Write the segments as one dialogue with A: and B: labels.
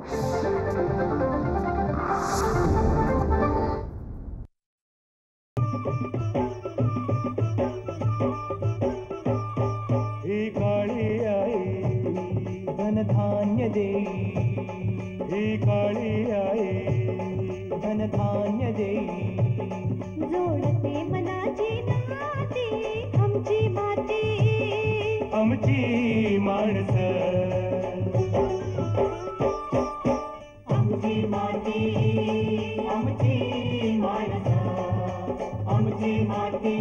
A: ही काळी आई धनधान्य देई, ही काळी आई धनधान्य देई,
B: जोडते मनाची नाती आमची माती,
A: आमची माणसं, आमची माती, आमची माणसं, आमची माती,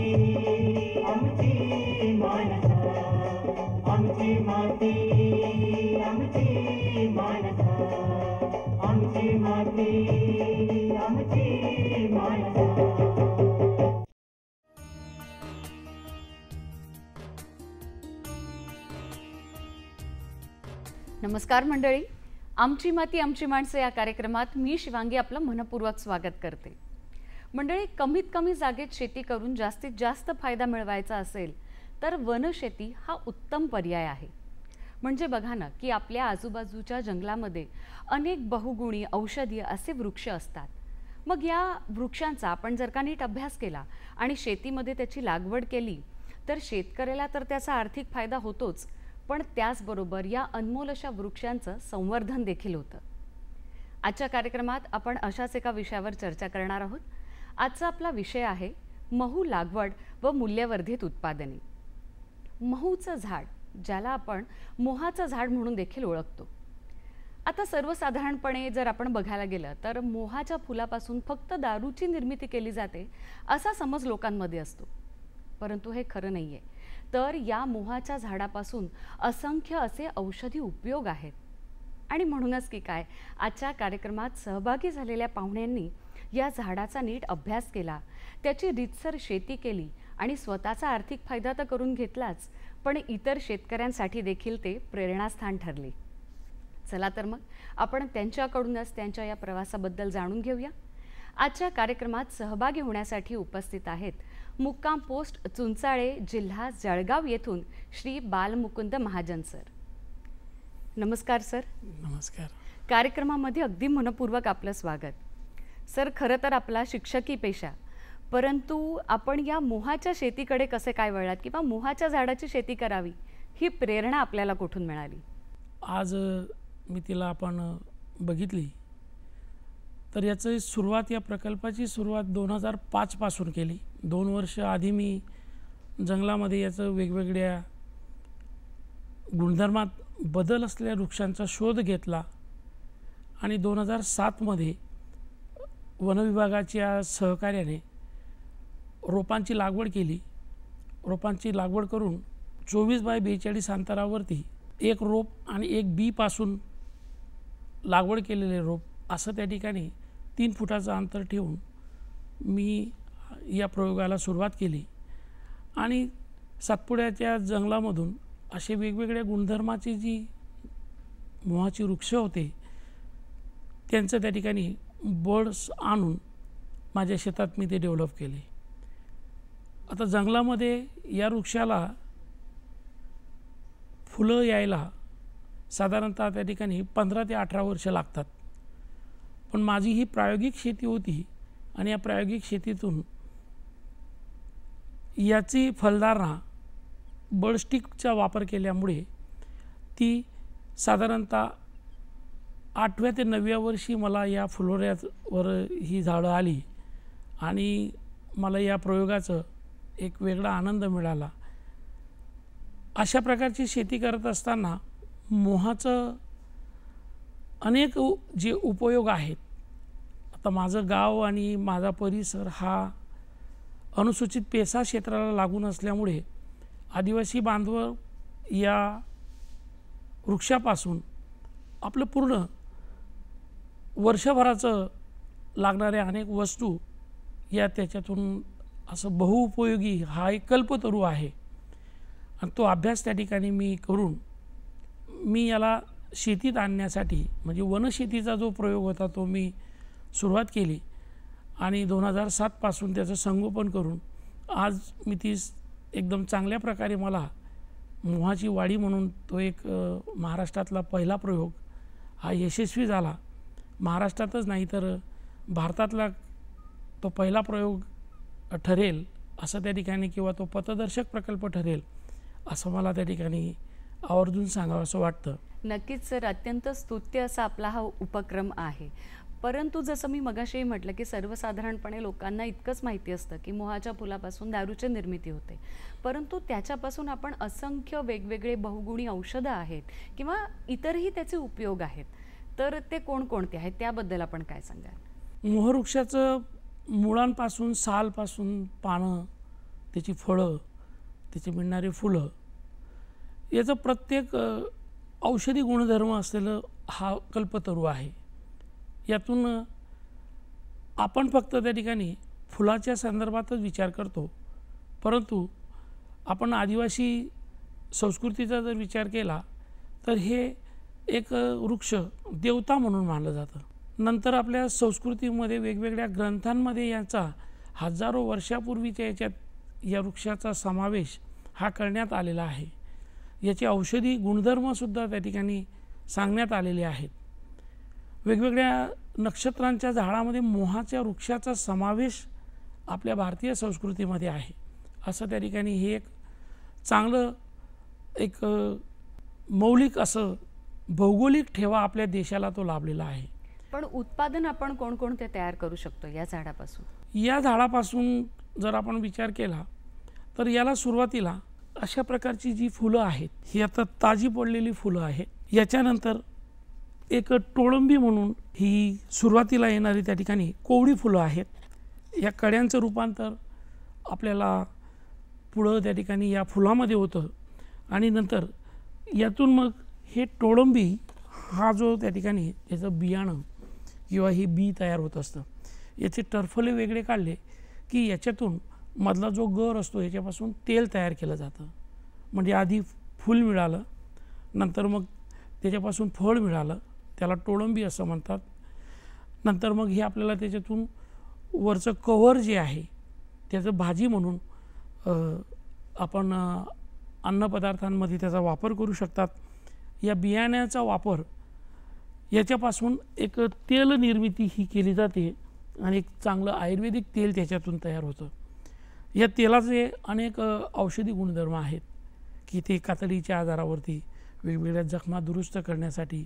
A: आमची माणसं, आमची माती, आमची माणसं, आमची माती, आमची माणसं.
C: नमस्कार मंडळी, आमची माती आमची माणसं या कार्यक्रमात मी शिवांगी आपलं मनपूर्वक स्वागत करते. मंडळी, कमीत कमी जागेत शेती करून जास्तीत जास्त फायदा मिळवायचा असेल तर वनशेती हा उत्तम पर्याय आहे. म्हणजे बघा ना की आपल्या आजूबाजूच्या जंगलामध्ये अनेक बहुगुणी औषधीय असे वृक्ष असतात. मग या वृक्षांचा आपण जर का नीट अभ्यास केला आणि शेतीमध्ये त्याची लागवड केली तर शेतकऱ्याला तर त्याचा आर्थिक फायदा होतोच, पण त्याचबरोबर या अनमोल अशा वृक्षांचं संवर्धन देखील होतं. आजच्या कार्यक्रमात आपण अशाच एका विषयावर चर्चा करणार आहोत. आजचा आपला विषय आहे महू लागवड व मूल्यवर्धित उत्पादने. महूचं झाड, ज्याला आपण मोहाचं झाड म्हणून देखील ओळखतो. आता सर्वसाधारणपणे जर आपण बघायला गेलं तर मोहाच्या फुलापासून फक्त दारूची निर्मिती केली जाते असा समज लोकांमध्ये असतो, परंतु हे खरं नाहीये. तर या मोहाच्या झाडापासून असंख्य असे औषधी उपयोग आहेत. आणि म्हणूनच की काय, आजच्या कार्यक्रमात सहभागी झालेल्या पाहुण्यांनी या झाडाचा नीट अभ्यास केला, त्याची रीतसर शेती केली आणि स्वतःचा आर्थिक फायदा तर करून घेतलाच, पण इतर शेतकऱ्यांसाठी देखील ते प्रेरणास्थान ठरले. चला तर मग आपण त्यांच्याकडूनच त्यांच्या या प्रवासाबद्दल जाणून घेऊया. आजच्या कार्यक्रमात सहभागी होण्यासाठी उपस्थित आहेत मुक्काम पोस्ट चुंचाळे, जिल्हा जळगाव येथून श्री बालमुकुंद महाजन सर. नमस्कार सर.
D: नमस्कार.
C: कार्यक्रमामध्ये अगदी मनपूर्वक आपलं स्वागत. सर, खरं तर आपला शिक्षकी पेशा, परंतु आपण या मोहाच्या शेतीकडे कसे काय वळलात किंवा मोहाच्या झाडाची शेती करावी ही प्रेरणा आपल्याला कुठून मिळाली?
D: आज मी तिला आपण बघितली तर याची सुरुवात, या प्रकल्पाची सुरुवात 2005 पासून केली. 2 वर्ष आधी मी जंगलामध्ये याचं वेगवेगळ्या गुणधर्मात बदल असलेल्या वृक्षांचा शोध घेतला आणि 2007 मध्ये वनविभागाच्या सहकार्याने रोपांची लागवड केली. रोपांची लागवड करून 24 बाय 42 अंतरावरती एक रोप आणि एक बी पासून लागवड केलेले रोप असं त्या ठिकाणी 3 फुटाचं अंतर ठेवून मी या प्रयोगाला सुरुवात केली. आणि सातपुड्याच्या जंगलामधून असे वेगवेगळ्या गुणधर्माची जी मोहाची वृक्ष होते त्यांचं त्या ठिकाणी बर्ड्स आणून माझ्या शेतात मी ते डेव्हलप केले. आता जंगलामध्ये या वृक्षाला फुलं यायला साधारणतः त्या ठिकाणी 15 ते 18 वर्ष लागतात. पण माझी ही प्रायोगिक शेती होती आणि या प्रायोगिक शेतीतून याची फलधारणा बर्डस्टिकचा वापर केल्यामुळे ती साधारणतः 8व्या ते 9व्या वर्षी मला या फुलोऱ्यावर ही झाडं आली आणि मला या प्रयोगाचं एक वेगळा आनंद मिळाला. अशा प्रकारची शेती करत असताना मोहाचं अनेक जे उपयोग आहेत. आता माझं गाव आणि माझा परिसर हा अनुसूचित पेसा क्षेत्राला लागून असल्यामुळे आदिवासी बांधव या वृक्षापासून आपलं पूर्ण वर्षभराचं लागणाऱ्या अनेक वस्तू या त्याच्यातून असं बहुउपयोगी हा एक कल्पतरू आहे. आणि तो अभ्यास त्या ठिकाणी मी करून मी याला शेतीत आणण्यासाठी, म्हणजे वनशेतीचा जो प्रयोग होता तो मी सुरुवात केली आणि 2007 पासून त्याचं संगोपन करून आज मी ती एकदम चांगल्या प्रकारे मला मोहाची वाडी म्हणून तो एक महाराष्ट्रातला पहिला प्रयोग हा यशस्वी झाला. महाराष्ट्रातच नाही तर भारतातला तो पहिला प्रयोग ठरेल असं त्या ठिकाणी, किंवा तो पथदर्शक प्रकल्प ठरेल असं मला त्या ठिकाणी आवर्जून सांगावं असं वाटतं.
C: नक्कीच सर, अत्यंत स्तुत्य असा आपला हा उपक्रम आहे. परंतु जसं मी मगाशी म्हटलं की सर्वसाधारणपणे लोकांना इतकंच माहिती असतं की मोहाच्या फुलापासून दारूची निर्मिती होते, परंतु त्याच्यापासून आपण असंख्य वेगवेगळे बहुगुणी औषधं आहेत किंवा इतरही त्याचे उपयोग आहेत, तर ते कोणकोणते आहेत त्याबद्दल आपण काय सांगाल?
D: मोहवृक्षाचं मुळांपासून, सालपासून, पानं, त्याची फळं, त्याची मिळणारी फुलं, याचं प्रत्येक औषधी गुणधर्म असलेलं हा कल्पतरू आहे. यातून आपण फक्त त्या ठिकाणी फुलाच्या संदर्भातच विचार करतो, परंतु आपण आदिवासी संस्कृतीचा जर विचार केला तर हे एक वृक्ष देवता म्हणून मानलं जातं. नंतर आपल्या संस्कृतीमध्ये वेगवेगळ्या ग्रंथांमध्ये याचा हजारो वर्षापूर्वीच्या याच्यात या वृक्षाचा समावेश हा करण्यात आलेला आहे. याचे औषधी गुणधर्मसुद्धा त्या ठिकाणी सांगण्यात आलेले आहेत. वेगवेगळ्या नक्षत्रांच्या झाडामध्ये मोहाच्या वृक्षाचा समावेश आपल्या भारतीय संस्कृतीमध्ये आहे. असं त्या ठिकाणी हे एक चांगलं एक मौलिक असं भौगोलिक ठेवा आपल्या देशाला तो लाभलेला आहे.
C: पण उत्पादन आपण कोणकोणते तयार करू शकतो या झाडापासून?
D: या झाडापासून जर आपण विचार केला तर याला सुरुवातीला अशा प्रकारची जी फुलं आहेत ही आता ताजी पडलेली फुलं आहेत. याच्यानंतर एक टोळंबी म्हणून ही सुरुवातीला येणारी त्या ठिकाणी कोवळी फुलं आहेत. या कड्यांचं रूपांतर आपल्याला पुढं त्या ठिकाणी या फुलामध्ये होतं आणि नंतर यातून मग हे टोळंबी हा जो त्या ठिकाणी याचं बियाणं किंवा ही बी तयार होत असतं. याचे टरफले वेगळे काढले की याच्यातून मधला जो गर असतो याच्यापासून तेल तयार केलं जातं. म्हणजे आधी फूल मिळालं, नंतर मग त्याच्यापासून फळ मिळालं, त्याला टोळंबी असं म्हणतात. नंतर मग हे आपल्याला त्याच्यातून वरचं कव्हर जे आहे त्याचं भाजी म्हणून आपण अन्नपदार्थांमध्ये त्याचा वापर करू शकतात. या बियाण्याचा वापर याच्यापासून एक तेल निर्मिती ही केली जाते आणि एक चांगलं आयुर्वेदिक तेल त्याच्यातून तयार होतं. या तेलाचे अनेक औषधी गुणधर्म आहेत की ते कातडीच्या आजारावरती, वेगवेगळ्या जखमा दुरुस्त करण्यासाठी,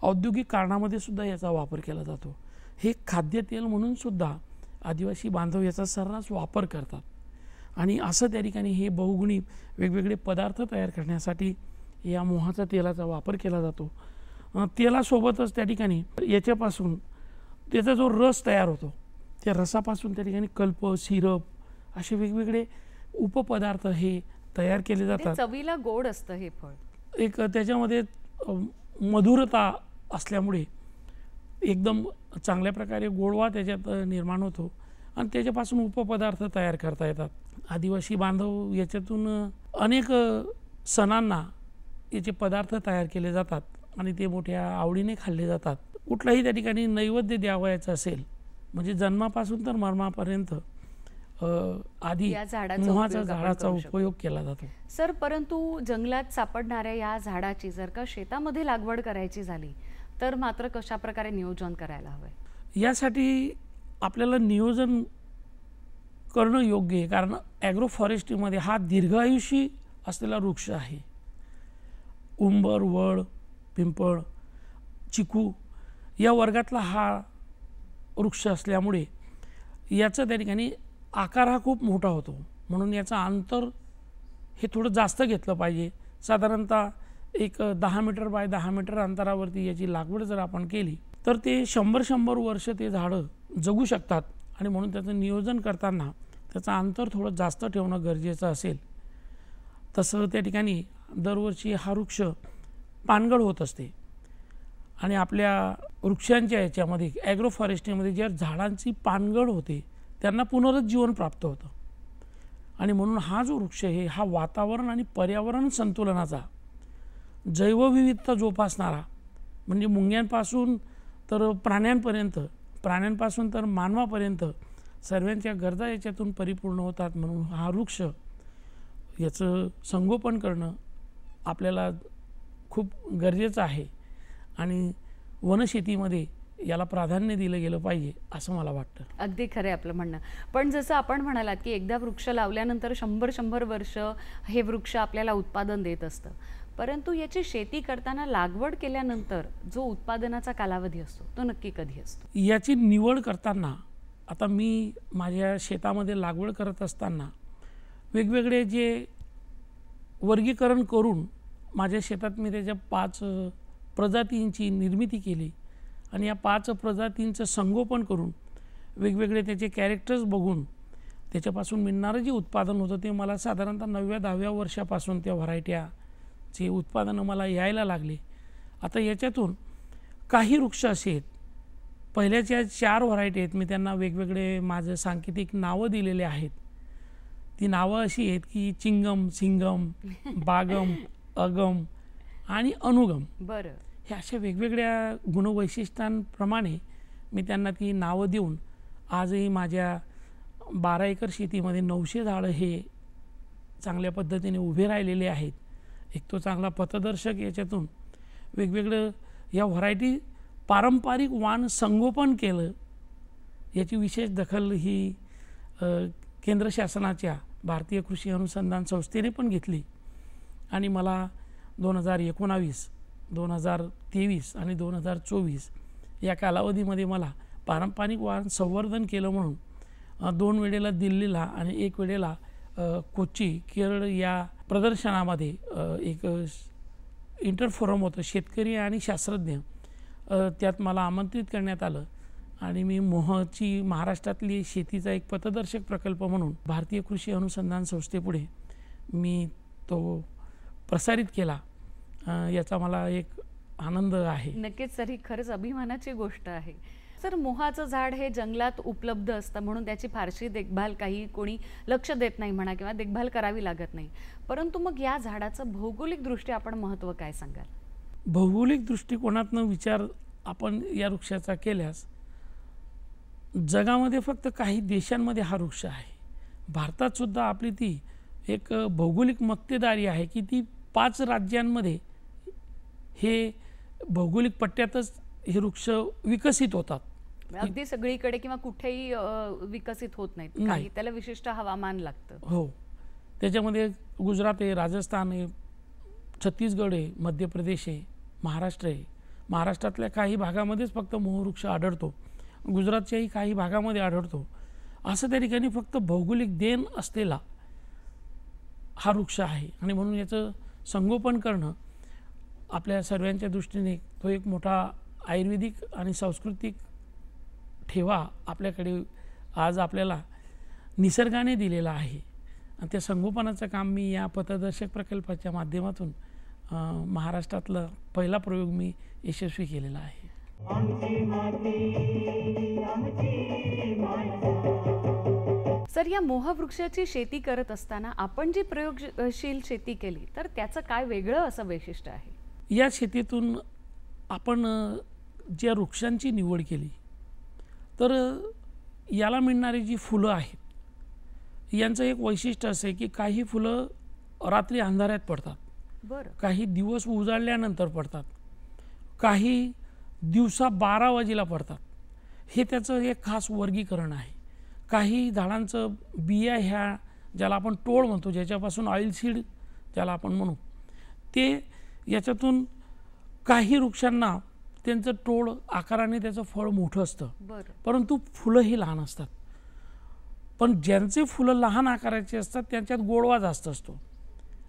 D: औद्योगिक कारणामध्ये सुद्धा याचा वापर केला जातो. हे खाद्यतेल म्हणून सुद्धा आदिवासी बांधव याचा सर्रास वापर करतात आणि असं त्या ठिकाणी हे बहुगुणी वेगवेगळे पदार्थ तयार करण्यासाठी या मोहाचा तेलाचा वापर केला जातो. तेलासोबतच त्या ठिकाणी याच्यापासून त्याचा जो रस तयार होतो त्या रसापासून त्या ठिकाणी कल्प, सिरप असे वेगवेगळे उपपदार्थ हे तयार केले जातात.
C: चवीला गोड असतं हे फळ.
D: एक त्याच्यामध्ये मधुरता असल्यामुळे एकदम चांगल्या प्रकारे गोडवा त्याच्यात निर्माण होतो आणि त्याच्यापासून उपपदार्थ तयार करता येतात. आदिवासी बांधव याच्यातून अनेक सणांना याचे पदार्थ तयार केले जातात आणि ते मोठ्या आवडीने खाल्ले जातात. कुठलाही त्या ठिकाणी नैवेद्य द्यावयाचं असेल म्हणजे जन्मापासून तर मरणापर्यंत आधी मोहाच्या झाडाचा उपयोग केला जातो.
C: सर, परंतु जंगलात सापडणाऱ्या या झाडाची जर का शेतामध्ये लागवड करायची झाली तर मात्र कशा प्रकारे नियोजन करायला हवं?
D: यासाठी आपल्याला नियोजन करणं योग्य आहे, कारण ॲग्रो फॉरेस्ट्रीमध्ये हा दीर्घायुषी असलेला वृक्ष आहे. उंबर, वड, पिंपळ, चिकू या वर्गातला हा वृक्ष असल्यामुळे याचं त्या ठिकाणी आकार हा खूप मोठा होतो, म्हणून याचं अंतर हे थोडं जास्त घेतलं पाहिजे. साधारणतः एक 10 मीटर बाय 10 मीटर अंतरावरती याची लागवड जर आपण केली तर ते 100 वर्ष ते झाडं जगू शकतात आणि म्हणून त्याचं नियोजन करताना त्याचं अंतर थोडं जास्त ठेवणं गरजेचं असेल. तसं त्या ठिकाणी दरवर्षी हा वृक्ष पानगळ होत असते आणि आपल्या वृक्षांच्या याच्यामध्ये ॲग्रो फॉरेस्ट्रीमध्ये ज्या झाडांची पानगळ होते त्यांना पुनरुज्जीवन प्राप्त होतं आणि म्हणून हा जो वृक्ष आहे हा वातावरण आणि पर्यावरण संतुलनाचा, जैवविविधता जोपासणारा, म्हणजे मुंग्यांपासून तर प्राण्यांपर्यंत, प्राण्यांपासून तर मानवापर्यंत सर्वांच्या गरजा याच्यातून परिपूर्ण होतात. म्हणून हा वृक्ष याचं संगोपन करणं आपल्याला खूप गरजेचं आहे आणि वनशेतीमध्ये याला प्राधान्य दिलं गेलं पाहिजे असं मला वाटतं.
C: अगदी खरं आहे आपलं म्हणणं. पण जसं आपण म्हणालात की एकदा वृक्ष लावल्यानंतर 100 वर्ष हे वृक्ष आपल्याला उत्पादन देत असतं, परंतु याची शेती करताना लागवड केल्यानंतर जो उत्पादनाचा कालावधी असतो तो नक्की कधी असतो?
D: याची निवड करताना आता मी माझ्या शेतामध्ये लागवड करत असताना वेगवेगळे जे वर्गीकरण करून माझ्या शेतात मी त्याच्या 5 प्रजातींची निर्मिती केली आणि या 5 प्रजातींचं संगोपन करून वेगवेगळे त्याचे कॅरेक्टर्स बघून त्याच्यापासून मिळणारं जे उत्पादन होतं ते मला साधारणतः 9व्या-10व्या वर्षापासून त्या व्हरायट्याचे उत्पादनं मला यायला लागले. आता याच्यातून काही वृक्ष असे आहेत, पहिल्याच्या 4 व्हरायटी आहेत, मी त्यांना वेगवेगळे माझं सांकेतिक नावं दिलेले आहेत. ती नावं अशी आहेत की चिंगम, सिंगम, बागम, अगम आणि अनुगम.
C: बरं.
D: हे अशा वेगवेगळ्या गुणवैशिष्ट्यांप्रमाणे मी त्यांना ती नावं देऊन आजही माझ्या 12 एकर शेतीमध्ये 900 झाडं हे चांगल्या पद्धतीने उभे राहिलेले आहेत. एक तो चांगला पथदर्शक याच्यातून वेगवेगळं या व्हरायटी पारंपरिक वाण संगोपन केलं याची विशेष दखल ही केंद्र शासनाच्या भारतीय कृषी अनुसंधान संस्थेने पण घेतली आणि मला 2019, 2023 आणि 2024 या कालावधीमध्ये मला पारंपरिक वाण संवर्धन केलं म्हणून 2 वेळेला दिल्लीला आणि 1 वेळेला कोच्ची केरळ या प्रदर्शनामध्ये एक इंटरफोरम होतं शेतकरी आणि शास्त्रज्ञ, त्यात मला आमंत्रित करण्यात आलं आणि मी मोहची महाराष्ट्रातली शेतीचा एक पथदर्शक प्रकल्प म्हणून भारतीय कृषी अनुसंधान संस्थेपुढे मी तो प्रसारित केला. याचा मला एक आनंद आहे.
C: नक्कीच सर, ही खरंच अभिमानाची गोष्ट आहे. सर, मोहाचं झाड हे जंगलात उपलब्ध असतं म्हणून त्याची फारशी देखभाल काही कोणी लक्ष देत नाही म्हणा किंवा देखभाल करावी लागत नाही, परंतु मग या झाडाचं भौगोलिकदृष्ट्या आपण महत्त्व काय सांगाल?
D: भौगोलिक दृष्टिकोनातनं विचार आपण या वृक्षाचा केल्यास जगामध्ये फक्त काही देशांमध्ये हा वृक्ष आहे. भारतात सुद्धा आपली ती एक भौगोलिक मक्तेदारी आहे की ती 5 राज्यांमध्ये हे भौगोलिक पट्ट्यातच हे वृक्ष विकसित होतात.
C: अगदी सगळीकडे किंवा कुठेही विकसित होत नाहीत, काही त्याला विशिष्ट हवामान लागतं.
D: हो, त्याच्यामध्ये गुजरात आहे, राजस्थान आहे, छत्तीसगड आहे, मध्य प्रदेश आहे, महाराष्ट्र आहे. महाराष्ट्रातल्या काही भागामध्येच फक्त मोहवृक्ष आढळतो, गुजरातच्याही काही भागामध्ये आढळतो. असं त्या ठिकाणी फक्त भौगोलिक देण असलेला हा वृक्ष आहे आणि म्हणून याचं संगोपन करणं आपल्या सर्वांच्या दृष्टीने तो एक मोठा आयुर्वेदिक आणि सांस्कृतिक ठेवा आपल्याकडे आज आपल्याला निसर्गाने दिलेला आहे. आणि त्या संगोपनाचं काम मी या पथदर्शक प्रकल्पाच्या माध्यमातून महाराष्ट्रातला पहिला प्रयोग मी यशस्वी केलेला आहे.
C: सर, या मोहवृक्षाची शेती करत असताना आपण जी प्रयोगशील शेती केली तर त्याचं काय वेगळं असं वैशिष्ट्य आहे?
D: या शेतीतून आपण ज्या वृक्षांची निवड केली तर याला मिळणारी जी फुलं आहेत यांचं एक वैशिष्ट्य असं आहे की काही फुलं रात्री अंधाऱ्यात पडतात,
C: बरं,
D: काही दिवस उजाडल्यानंतर पडतात, काही दिवसा 12 वाजेला पडतात. हे त्याचं एक खास वर्गीकरण आहे. काही झाडांचं बिया ह्या ज्याला आपण टोळ म्हणतो, ज्याच्यापासून ऑइल सीड ज्याला आपण म्हणू, ते याच्यातून काही वृक्षांना त्यांचं टोळ आकाराने त्याचं फळ मोठं असतं, परंतु फुलं ही लहान असतात. पण ज्यांचे फुलं लहान आकाराचे असतात त्यांच्यात गोडवा जास्त असतो.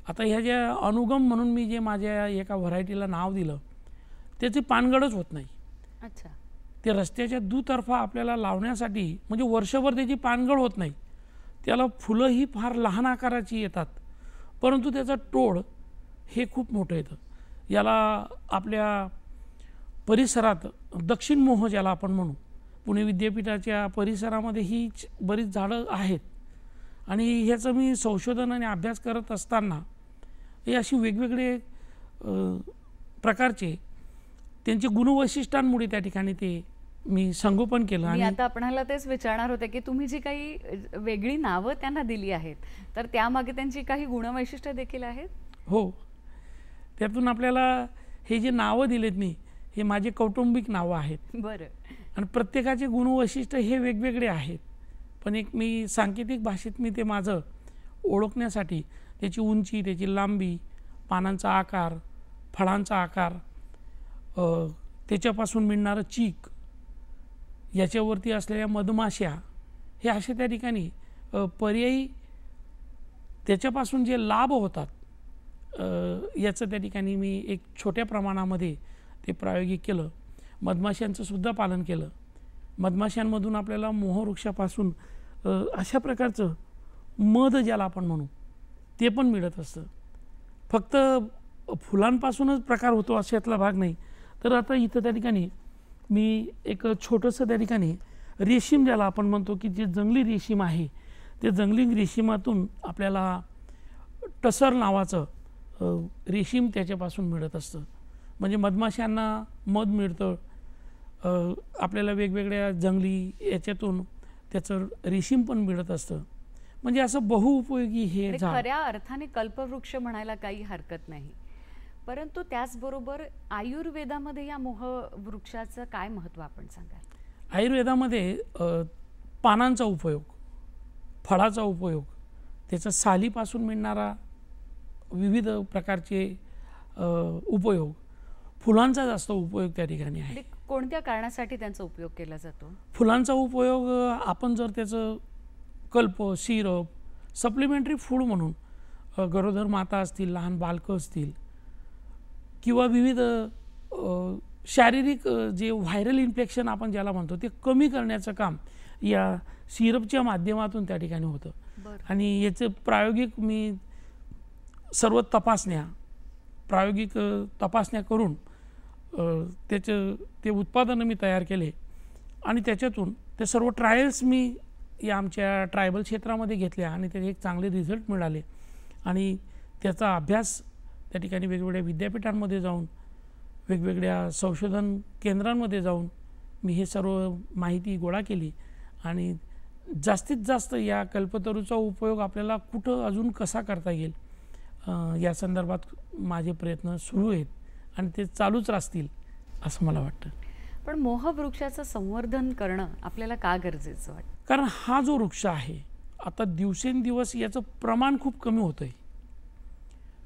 D: आता ह्या ज्या अनुगम म्हणून मी जे माझ्या एका व्हरायटीला नाव दिलं त्याची पानगडच होत नाही.
C: अच्छा,
D: ते रस्त्याच्या दुतर्फा आपल्याला लावण्यासाठी म्हणजे वर्षभर त्याची पानगड होत नाही, त्याला फुलं ही फार लहान आकाराची येतात, परंतु त्याचं टोळ हे खूप मोठं येतं. याला आपल्या परिसरात दक्षिण मोह ज्याला आपण म्हणू, पुणे विद्यापीठाच्या परिसरामध्ये ही बरीच झाडं आहेत आणि ह्याचं मी संशोधन आणि अभ्यास करत असताना हे अशी वेगवेगळे प्रकारचे त्यांचे गुणवैशिष्ट्यांमुळे त्या ठिकाणी ते मी संगोपन केलं.
C: आणि आता आपणाला तेच विचारणार होते की तुम्ही जी काही वेगळी नावं त्यांना दिली आहेत तर त्यामागे त्यांची काही गुणवैशिष्ट्ये देखील आहेत?
D: हो, त्यातून आपल्याला हे जे नावं दिलेत मी हे माझे कौटुंबिक नावं आहेत
C: बरं.
D: आणि प्रत्येकाचे गुणवैशिष्ट्य हे वेगवेगळे आहेत. पण एक मी सांकेतिक भाषेत मी ते माझं ओळखण्यासाठी त्याची उंची, त्याची लांबी, पानांचा आकार, फळांचा आकार, त्याच्यापासून मिळणारं चीक, याच्यावरती असलेल्या मधमाश्या, हे असे त्या ठिकाणी पर्यायी त्याच्यापासून जे लाभ होतात याचं त्या ठिकाणी मी एक छोट्या प्रमाणामध्ये ते प्रायोगिक केलं. मधमाशांचं सुद्धा पालन केलं. मधमाशांमधून आपल्याला मोहवृक्षापासून अशा प्रकारचं मध ज्याला आपण म्हणू ते पण मिळत असतं. फक्त फुलांपासूनच प्रकार होतो अशातला भाग नाही. तर आता इथं त्या ठिकाणी मी एक छोटंसं त्या ठिकाणी रेशीम ज्याला आपण म्हणतो की जे जंगली रेशीम आहे, ते जंगली रेशीमातून आपल्याला टसर नावाचं रेशीम त्याच्यापासून मिळत असतं. म्हणजे मधमाशांना मध मिळतं, आपल्याला वेगवेगळ्या जंगली याच्यातून त्याचं रेशीम पण मिळत असतं. म्हणजे असं बहुउपयोगी हे
C: म्हणजे
D: झाड.
C: खऱ्या अर्थाने कल्पवृक्ष म्हणायला काही हरकत नाही. परंतु त्याचबरोबर आयुर्वेदामध्ये या मोहवृक्षाचं काय महत्त्व आपण सांगाल?
D: आयुर्वेदामध्ये पानांचा उपयोग, फळाचा उपयोग, त्याच्या सालीपासून मिळणारा विविध प्रकारचे उपयोग, फुलांचा जास्त उपयोग त्या ठिकाणी आहे.
C: म्हणजे कोणत्या कारणासाठी त्यांचा उपयोग केला जातो?
D: फुलांचा उपयोग आपण जर त्याचं कल्प, सिरप, सप्लिमेंटरी फूड म्हणून गरोदर माता असतील, लहान बालकं असतील किंवा विविध शारीरिक जे व्हायरल इन्फेक्शन आपण ज्याला म्हणतो ते कमी करण्याचं काम या सिरपच्या माध्यमातून त्या ठिकाणी होतं. आणि याचं प्रायोगिक मी सर्व प्रायोगिक तपासण्या करून ते उत्पादनं मी तयार केले आणि त्याच्यातून ते सर्व ट्रायल्स मी या आमच्या ट्रायबल क्षेत्रामध्ये घेतल्या आणि त्याचे एक चांगले रिझल्ट मिळाले. आणि त्याचा अभ्यास त्या ठिकाणी वेगवेगळ्या विद्यापीठांमध्ये जाऊन, वेगवेगळ्या संशोधन केंद्रांमध्ये जाऊन मी हे सर्व माहिती गोळा केली आणि जास्तीत जास्त या कल्पतरूचा उपयोग आपल्याला कुठं अजून कसा करता येईल या संदर्भात माझे प्रयत्न सुरू आहेत आणि ते चालूच राहतील असं मला वाटतं.
C: पण मोहवृक्षाचं संवर्धन करणं आपल्याला का गरजेचं वाटतं?
D: कारण हा जो वृक्ष आहे आता दिवसेंदिवस याचं प्रमाण खूप कमी होतं आहे.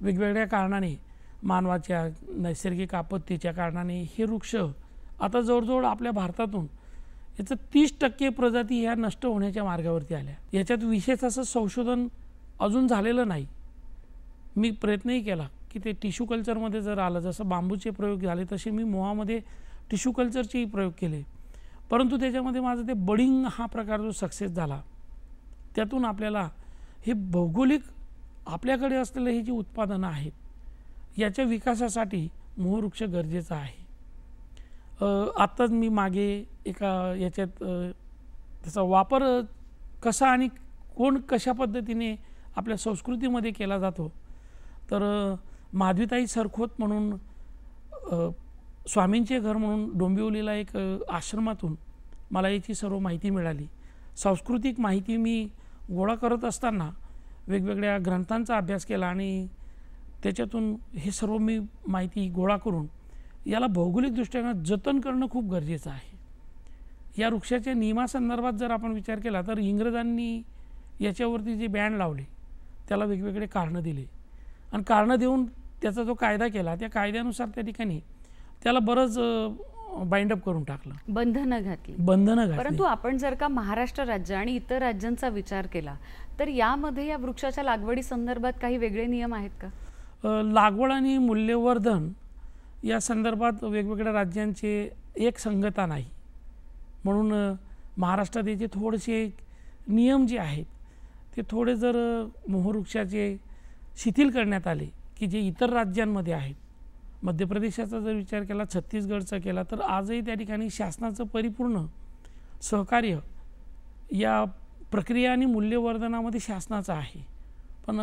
D: वेगवेगळ्या कारणाने, मानवाच्या नैसर्गिक आपत्तीच्या कारणाने हे वृक्ष आता जवळजवळ आपल्या भारतातून याचं 30% प्रजाती ह्या नष्ट होण्याच्या मार्गावरती आल्या. याच्यात विशेष असं संशोधन अजून झालेलं नाही. मी प्रयत्नही केला की ते टिश्यू कल्चरमध्ये जर आलं, जसं बांबूचे प्रयोग झाले तसे मी मोहामध्ये टिश्यू कल्चरचेही प्रयोग केले. परंतु त्याच्यामध्ये माझं ते बडिंग हा प्रकार जो सक्सेस झाला, त्यातून आपल्याला हे भौगोलिक आपल्याकडे असलेले हे जी उत्पादनं आहेत याच्या विकासासाठी मोहवृक्ष गरजेचा आहे. आत्ताच मी मागे एका याच्यात त्याचा वापर कसा आणि कोण कशा पद्धतीने आपल्या संस्कृतीमध्ये केला जातो, तर माधवीताई सरखोत म्हणून स्वामींचे घर म्हणून डोंबिवलीला एक आश्रमातून मला याची सर्व माहिती मिळाली. सांस्कृतिक माहिती मी गोळा करत असताना वेगवेगळ्या ग्रंथांचा अभ्यास केला आणि त्याच्यातून हे सर्व मी माहिती गोळा करून याला भौगोलिक दृष्टीने जतन करणं खूप गरजेचं आहे. या वृक्षाच्या नियमासंदर्भात जर आपण विचार केला तर इंग्रजांनी याच्यावरती जे बॅन लावले त्याला वेगवेगळे कारणं दिले आणि कारणं देऊन त्याचा जो कायदा केला त्या कायद्यानुसार त्या ठिकाणी त्याला बरंच बाइंडअप करून टाकलं,
C: बंधनं घातली. परंतु आपण जर का महाराष्ट्र राज्य आणि इतर राज्यांचा विचार केला तर यामध्ये या वृक्षाच्या लागवडी संदर्भात काही वेगळे नियम आहेत का?
D: लागवड आणि मूल्यवर्धन या संदर्भात वेगवेगळ्या राज्यांचे एक संगता नाही. म्हणून महाराष्ट्रात याचे थोडेसे नियम जे आहेत ते थोडे जर मोहवृक्षाचे शिथिल करण्यात आले की जे इतर राज्यांमध्ये आहेत. मध्य प्रदेशाचा जर विचार केला, छत्तीसगडचा केला, तर आजही त्या ठिकाणी शासनाचं परिपूर्ण सहकार्य या प्रक्रिया आणि मूल्यवर्धनामध्ये शासनाचं आहे. पण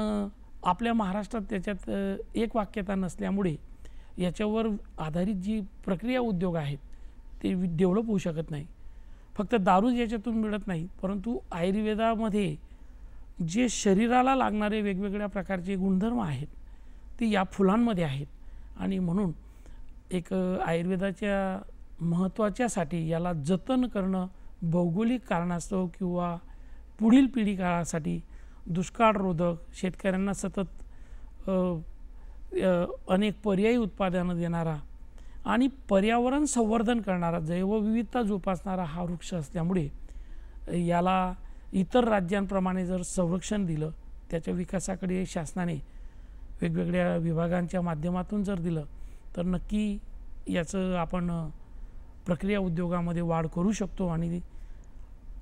D: आपल्या महाराष्ट्रात त्याच्यात एक वाक्यता नसल्यामुळे याच्यावर आधारित जी प्रक्रिया उद्योग आहेत ते डेव्हलप होऊ शकत नाही. फक्त दारूच याच्यातून मिळत नाही, परंतु आयुर्वेदामध्ये जे शरीराला लागणारे वेगवेगळ्या प्रकारचे गुणधर्म आहेत ते या फुलांमध्ये आहेत. आणि म्हणून एक आयुर्वेदाच्या महत्त्वाच्यासाठी याला जतन करणं भौगोलिक कारणास्तव किंवा पुढील पिढी काळासाठी दुष्काळरोधक, शेतकऱ्यांना सतत अनेक पर्यायी उत्पादनं देणारा आणि पर्यावरण संवर्धन करणारा, जैवविविधता जोपासणारा हा वृक्ष असल्यामुळे याला इतर राज्यांप्रमाणे जर संरक्षण दिलं, त्याच्या विकासाकडे शासनाने वेगवेगळ्या विभागांच्या माध्यमातून जर दिलं तर नक्की याचं आपण प्रक्रिया उद्योगामध्ये वाढ करू शकतो आणि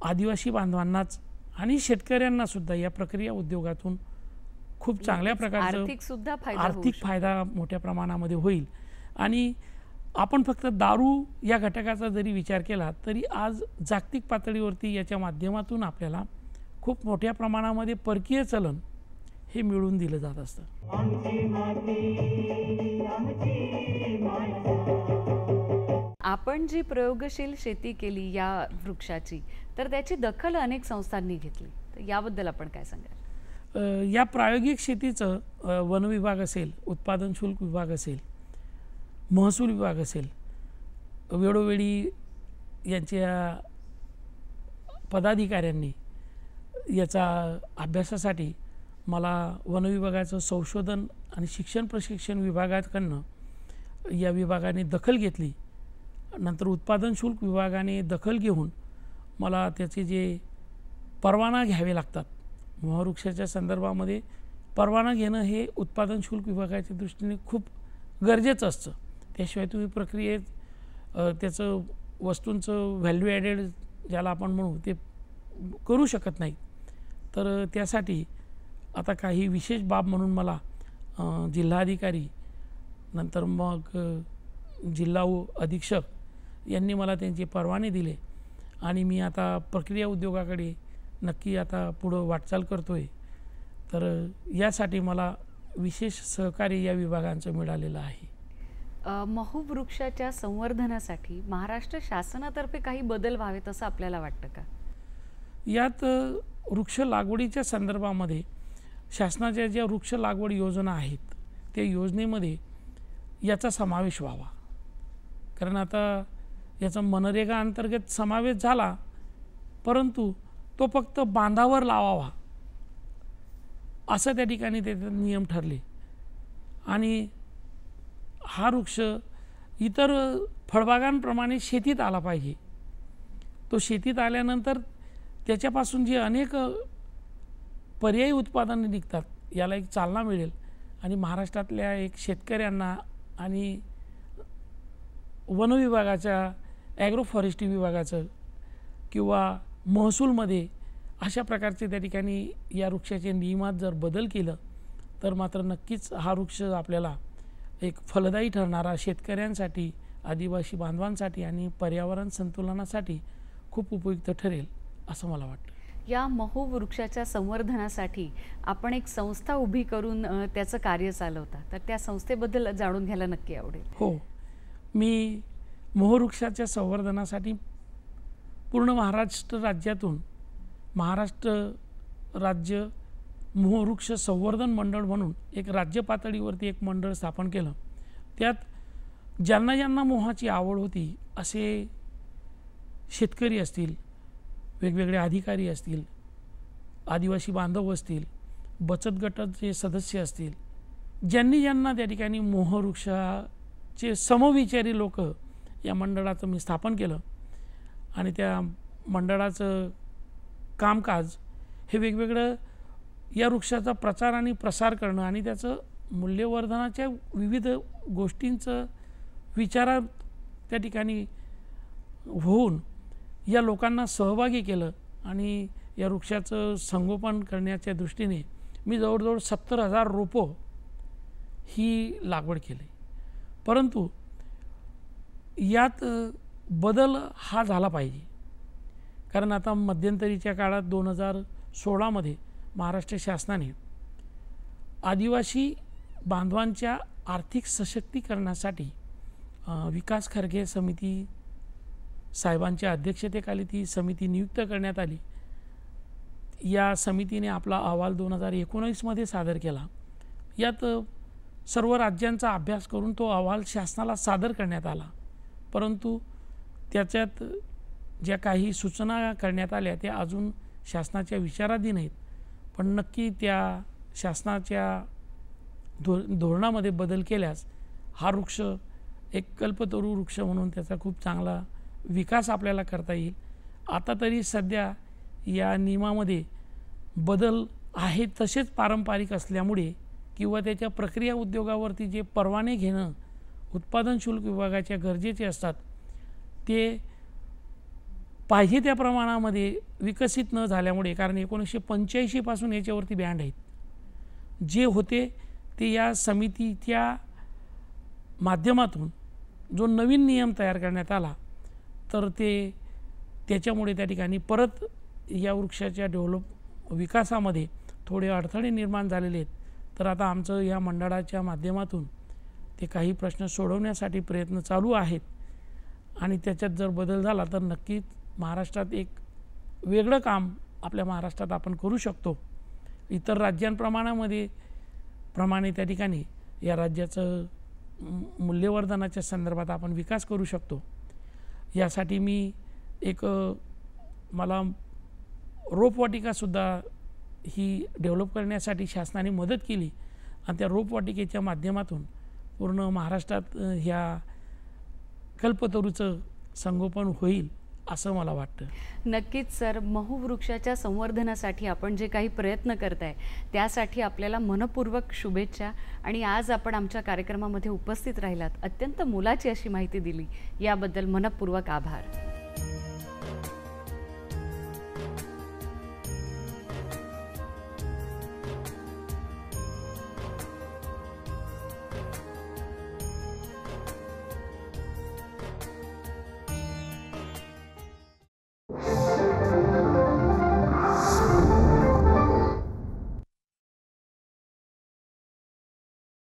D: आदिवासी बांधवांनाच आणि शेतकऱ्यांनासुद्धा या प्रक्रिया उद्योगातून खूप चांगल्या प्रकारचं आर्थिक फायदा मोठ्या प्रमाणामध्ये होईल. आणि आपण फक्त दारू या घटकाचा जरी विचार केला तरी आज जागतिक पातळीवरती याच्या माध्यमातून आपल्याला खूप मोठ्या प्रमाणामध्ये परकीय चलन हे मिळवून दिलं जात असतं.
C: आपण जी प्रयोगशील शेती केली या वृक्षाची, तर त्याची दखल अनेक संस्थांनी घेतली, तर याबद्दल आपण काय सांगाल?
D: या प्रायोगिक शेतीचं वन विभाग असेल, उत्पादन शुल्क विभाग असेल, महसूल विभाग असेल, वेळोवेळी यांच्या पदाधिकाऱ्यांनी याचा अभ्यासासाठी मला वन विभागाचं संशोधन आणि शिक्षण प्रशिक्षण विभागाकडनं या विभागाने दखल घेतली. नंतर उत्पादन शुल्क विभागाने दखल घेऊन मला त्याचे जे परवाना घ्यावे लागतात, मोहवृक्षाच्या संदर्भामध्ये परवाना घेणं हे उत्पादन शुल्क विभागाच्या दृष्टीने खूप गरजेचं असतं. त्याशिवाय तुम्ही प्रक्रियेत त्याचं वस्तूंचं व्हॅल्यू ॲडेड ज्याला आपण म्हणू ते करू शकत नाही. तर त्यासाठी आता काही विशेष बाब म्हणून मला जिल्हाधिकारी नंतर मग जिल्हा अधीक्षक यांनी मला त्यांचे परवाने दिले आणि मी आता प्रक्रिया उद्योगाकडे नक्की आता पुढं वाटचाल करतो आहे. तर यासाठी मला विशेष सहकार्य या विभागांचं मिळालेलं आहे.
C: महू वृक्षाच्या संवर्धनासाठी महाराष्ट्र शासनातर्फे काही बदल व्हावेत असं आपल्याला वाटतं का?
D: यात वृक्ष लागवडीच्या संदर्भामध्ये शासनाच्या ज्या वृक्ष लागवड योजना आहेत त्या योजनेमध्ये याचा समावेश व्हावा. कारण आता याचा मनरेगा अंतर्गत समावेश झाला, परंतु तो फक्त बांधावर लावावा असं त्या ठिकाणी त्याचे नियम ठरले. आणि हा वृक्ष इतर फळबागांप्रमाणे शेतीत आला पाहिजे. तो शेतीत आल्यानंतर त्याच्यापासून जे अनेक पर्यायी उत्पादने निघतात याला एक चालना मिळेल आणि महाराष्ट्रातल्या एक शेतकऱ्यांना आणि वन विभागाच्या ॲग्रो फॉरेस्ट्री विभागाचं किंवा महसूलमध्ये अशा प्रकारचे त्या ठिकाणी या वृक्षाचे नियमात जर बदल केलं तर मात्र नक्कीच हा वृक्ष आपल्याला एक फलदायी ठरणारा, शेतकऱ्यांसाठी, आदिवासी बांधवांसाठी आणि पर्यावरण संतुलनासाठी खूप उपयुक्त ठरेल असं मला वाटतं.
C: या महू वृक्षाच्या संवर्धनासाठी आपण एक संस्था उभी करून त्याचं कार्य चालवता, तर त्या संस्थेबद्दल जाणून घ्यायला नक्की आवडेल.
D: हो, मी मोहवृक्षाच्या संवर्धनासाठी पूर्ण महाराष्ट्र राज्यातून महाराष्ट्र राज्य मोहवृक्ष संवर्धन मंडळ म्हणून एक राज्य पातळीवरती एक मंडळ स्थापन केलं. त्यात ज्यांना ज्यांना मोहाची आवड होती असे शेतकरी असतील, वेगवेगळे अधिकारी असतील, आदिवासी बांधव असतील, बचत गटाचे सदस्य असतील, ज्यांना त्या ठिकाणी मोहवृक्षाचे समविचारी लोक या मंडळाचं मी स्थापन केलं. आणि त्या मंडळाचं कामकाज हे वेगवेगळं या वृक्षाचा प्रचार आणि प्रसार करणं आणि त्याचं मूल्यवर्धनाच्या विविध गोष्टींचं विचारात त्या ठिकाणी होऊन या लोकांना सहभागी केलं. आणि या वृक्षाचं संगोपन करण्याच्या दृष्टीने मी जवळजवळ 70,000 रोपं ही लागवड केली. परंतु यात बदल हा झाला पाहिजे, कारण आता मध्यंतरीच्या काळात 2016मध्ये महाराष्ट्र शासनाने आदिवासी बांधवांच्या आर्थिक सशक्तीकरणासाठी विकास खर्गे समिती साहेबांच्या अध्यक्षतेखाली ती समिती नियुक्त करण्यात आली. या समितीने आपला अहवाल 2019मध्ये सादर केला. यात सर्व राज्यांचा अभ्यास करून तो अहवाल शासनाला सादर करण्यात आला, परंतु त्याच्यात ज्या काही सूचना करण्यात आल्या त्या अजून शासनाच्या विचाराधीन आहेत. पण नक्की त्या शासनाच्या धोरणामध्ये बदल केल्यास हा वृक्ष एक कल्पतरू वृक्ष म्हणून त्याचा खूप चांगला विकास आपल्याला करता येईल. आता तरी सध्या या नियमामध्ये बदल आहेत तसेच पारंपरिक असल्यामुळे किंवा त्याच्या प्रक्रिया उद्योगावरती जे परवाने घेणं उत्पादन शुल्क विभागाच्या गरजेचे असतात ते पाहिजे त्या प्रमाणामध्ये विकसित न झाल्यामुळे, कारण 1985 पासून याच्यावरती बँड आहेत, जे होते ते या समितीच्या माध्यमातून जो नवीन नियम तयार करण्यात आला तर त्याच्यामुळे त्या ठिकाणी परत या वृक्षाच्या विकासामध्ये थोडे अडथळे निर्माण झालेले आहेत. तर आता आमचं या मंडळाच्या माध्यमातून ते काही प्रश्न सोडवण्यासाठी प्रयत्न चालू आहेत आणि त्याच्यात जर बदल झाला तर नक्कीच महाराष्ट्रात एक वेगळं काम आपल्या महाराष्ट्रात आपण करू शकतो. इतर राज्यांप्रमाणे त्या ठिकाणी या राज्याचं मूल्यवर्धनाच्या संदर्भात आपण विकास करू शकतो. यासाठी मी मला रोपवाटिकासुद्धा ही डेव्हलप करण्यासाठी शासनाने मदत केली आणि त्या रोपवाटिकेच्या माध्यमातून पूर्ण महाराष्ट्रात ह्या कल्पतरूचं संगोपन होईल असं मला वाटतं.
C: नक्कीच सर, महूवृक्षाच्या संवर्धनासाठी आपण जे काही प्रयत्न करताय त्यासाठी आपल्याला मनपूर्वक शुभेच्छा. आणि आज आपण आमच्या कार्यक्रमामध्ये उपस्थित राहिलात, अत्यंत मोलाची अशी माहिती दिली, याबद्दल मनपूर्वक आभार.